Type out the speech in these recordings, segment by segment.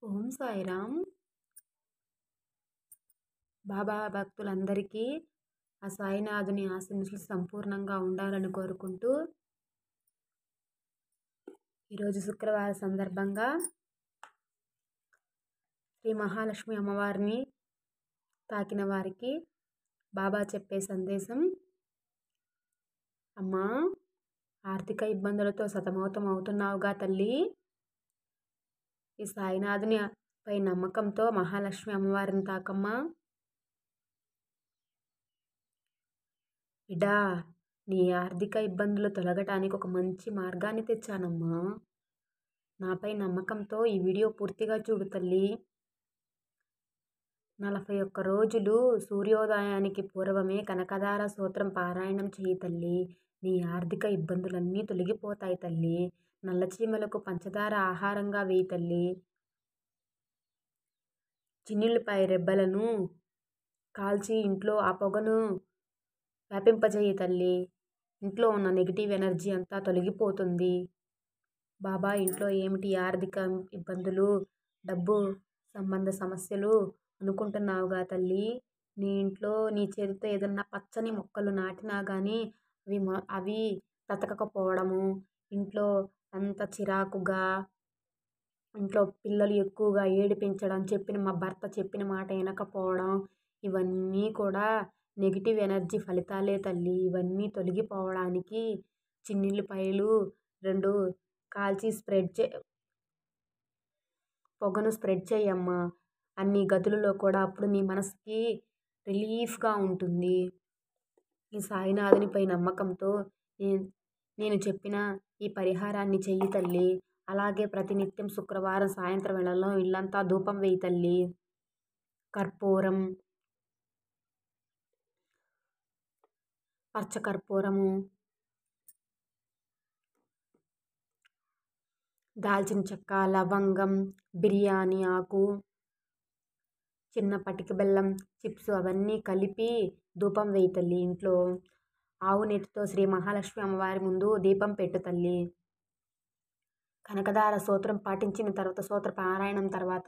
ఓం సాయిరామ్. బాబా భక్తులందరికీ ఆ సాయినాథుని ఆశీస్సులు సంపూర్ణంగా ఉండాలని కోరుకుంటూ ఈరోజు శుక్రవారం సందర్భంగా శ్రీ మహాలక్ష్మి అమ్మవారిని తాకిన వారికి బాబా చెప్పే సందేశం: అమ్మా, ఆర్థిక ఇబ్బందులతో సతమతం అవుతున్నావుగా తల్లి. ఈ సాయినాథుని పై నమ్మకంతో మహాలక్ష్మి అమ్మవారిని తాకమ్మా. బిడ్డా, నీ ఆర్థిక ఇబ్బందులు తొలగటానికి ఒక మంచి మార్గాన్ని తెచ్చానమ్మా. నాపై నమ్మకంతో ఈ వీడియో పూర్తిగా చూడు తల్లి. 41 రోజులు సూర్యోదయానికి పూర్వమే కనకదార స్తోత్రం పారాయణం చేయి తల్లి. నీ ఆర్థిక ఇబ్బందులన్నీ తొలగిపోతాయి తల్లి. నల్లచీమలకు పంచదార ఆహారంగా వేయి తల్లి. చిన్నులపై రెబ్బలను కాల్చి ఇంట్లో ఆ పొగను వ్యాపింపజేయి తల్లి. ఇంట్లో ఉన్న నెగిటివ్ ఎనర్జీ అంతా తొలగిపోతుంది. బాబా, ఇంట్లో ఏమిటి ఆర్థిక ఇబ్బందులు, డబ్బు సంబంధ సమస్యలు అనుకుంటున్నావుగా తల్లి. నీ ఇంట్లో నీ చేతితో ఏదన్నా పచ్చని మొక్కలు నాటినా కానీ అవి బ్రతకకపోవడము, ఇంట్లో అంత చిరాకుగా, ఇంట్లో పిల్లలు ఎక్కువగా ఏడిపించడం, మా భర్త చెప్పిన మాట వినకపోవడం, ఇవన్నీ కూడా నెగిటివ్ ఎనర్జీ ఫలితాలే తల్లి. ఇవన్నీ తొలగిపోవడానికి చిన్నుల్లిపాయలు 2 కాల్చి పొగను స్ప్రెడ్ చేయమ్మా అన్ని గదులలో కూడా. అప్పుడు నీ మనసుకి రిలీఫ్గా ఉంటుంది. ఈ సాయినాథునిపై నమ్మకంతో నేను చెప్పిన ఈ పరిహారాన్ని చెయ్యి తల్లి. అలాగే ప్రతినిత్యం శుక్రవారం సాయంత్రం వేళల్లో ఇల్లంతా ధూపం వేయి తల్లి. కర్పూరం, పచ్చకర్పూరము, దాల్చిన చెక్క, లవంగం, బిర్యానీ ఆకు, చిన్న పటిక బెల్లం చిప్స్ అవన్నీ కలిపి ధూపం వేయి తల్లి. ఇంట్లో ఆవు నెత్తితో శ్రీ మహాలక్ష్మి అమ్మవారి ముందు దీపం పెట్టు తల్లి. కనకదార స్తోత్రం పాటించిన తర్వాత, స్తోత్ర పారాయణం తర్వాత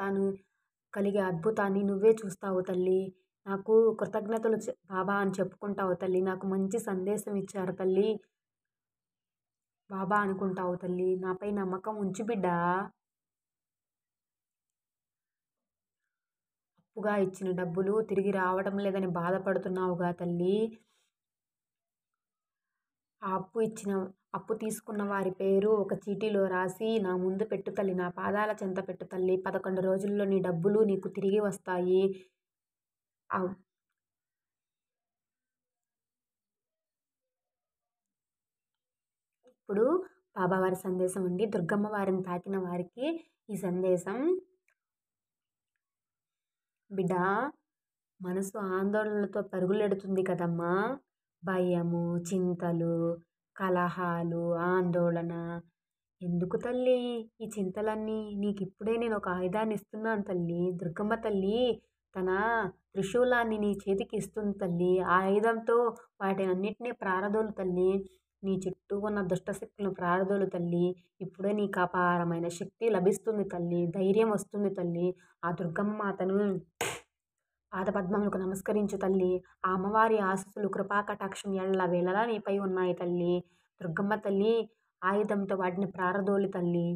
కలిగే అద్భుతాన్ని నువ్వే చూస్తావు తల్లి. నాకు కృతజ్ఞతలు బాబా అని చెప్పుకుంటావు తల్లి. నాకు మంచి సందేశం ఇచ్చారు తల్లి బాబా అనుకుంటావు తల్లి. నాపై నమ్మకం ఉంచు బిడ్డా. అప్పుగా ఇచ్చిన డబ్బులు తిరిగి రావడం లేదని బాధపడుతున్నావుగా తల్లి. అప్పు తీసుకున్న వారి పేరు ఒక చీటీలో రాసి నా ముందు పెట్టు తల్లి. నా పాదాల చెంత పెట్టు తల్లి. 11 రోజుల్లో నీ డబ్బులు నీకు తిరిగి వస్తాయి. ఇప్పుడు బాబావారి సందేశం అండి. దుర్గమ్మ వారిని తాకిన వారికి ఈ సందేశం: బిడ్డా, మనసు ఆందోళనలతో పరుగులెడుతుంది కదమ్మా. భయము, చింతలు, కలహాలు, ఆందోళన ఎందుకు తల్లి? ఈ చింతలన్నీ నీకు ఇప్పుడే నేను ఒక ఆయుధాన్ని ఇస్తున్నాను తల్లి. దుర్గమ్మ తల్లి తన త్రిశూలాన్ని నీ చేతికి ఇస్తుంది తల్లి. ఆ ఆయుధంతో వాటిని అన్నిటినీ ప్రారదోలు తల్లి. నీ చుట్టూ ఉన్న దుష్టశక్తులను ప్రారదోలు తల్లి. ఇప్పుడే నీకు అపారమైన శక్తి లభిస్తుంది తల్లి. ధైర్యం వస్తుంది తల్లి. ఆ దుర్గమ్మ మాతను పాదపద్మములకు నమస్కరించు తల్లి. ఆ అమ్మవారి ఆశీస్సులు, కృపా కటాక్షం ఎల్లవేళలా నీపై ఉన్నాయి తల్లి. దుర్గమ్మ తల్లి ఆయుధంతో వాటిని ప్రారదోలి తల్లి.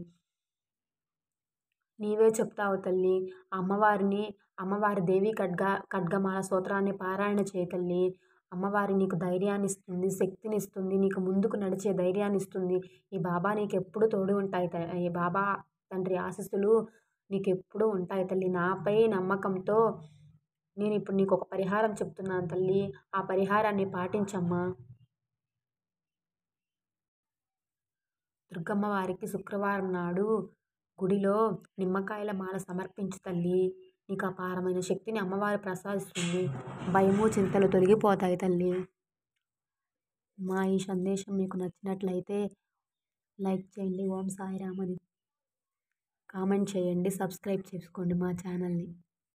నీవే చెప్తావు తల్లి. అమ్మవారి దేవి ఖడ్గమాల స్తోత్రాన్ని పారాయణ చేయి తల్లి. అమ్మవారి నీకు ధైర్యాన్ని ఇస్తుంది, శక్తిని ఇస్తుంది, నీకు ముందుకు నడిచే ధైర్యాన్ని ఇస్తుంది. ఈ బాబా నీకు ఎప్పుడు తోడు ఉంటాయి. ఈ బాబా తండ్రి ఆశీస్సులు నీకు ఎప్పుడూ ఉంటాయి తల్లి. నాపై నమ్మకంతో నేను ఇప్పుడు నీకు ఒక పరిహారం చెప్తున్నాను తల్లి. ఆ పరిహారాన్ని పాటించమ్మా. దుర్గమ్మ వారికి శుక్రవారం నాడు గుడిలో నిమ్మకాయల మాల సమర్పించు తల్లి. నీకు అపారమైన శక్తిని అమ్మవారు ప్రసాదిస్తుంది. భయము, చింతలు తొలగిపోతాయి తల్లి. మా ఈ సందేశం మీకు నచ్చినట్లయితే లైక్ చేయండి, ఓం సాయిరామ్ అని కామెంట్ చేయండి, సబ్స్క్రైబ్ చేసుకోండి మా ఛానల్ని.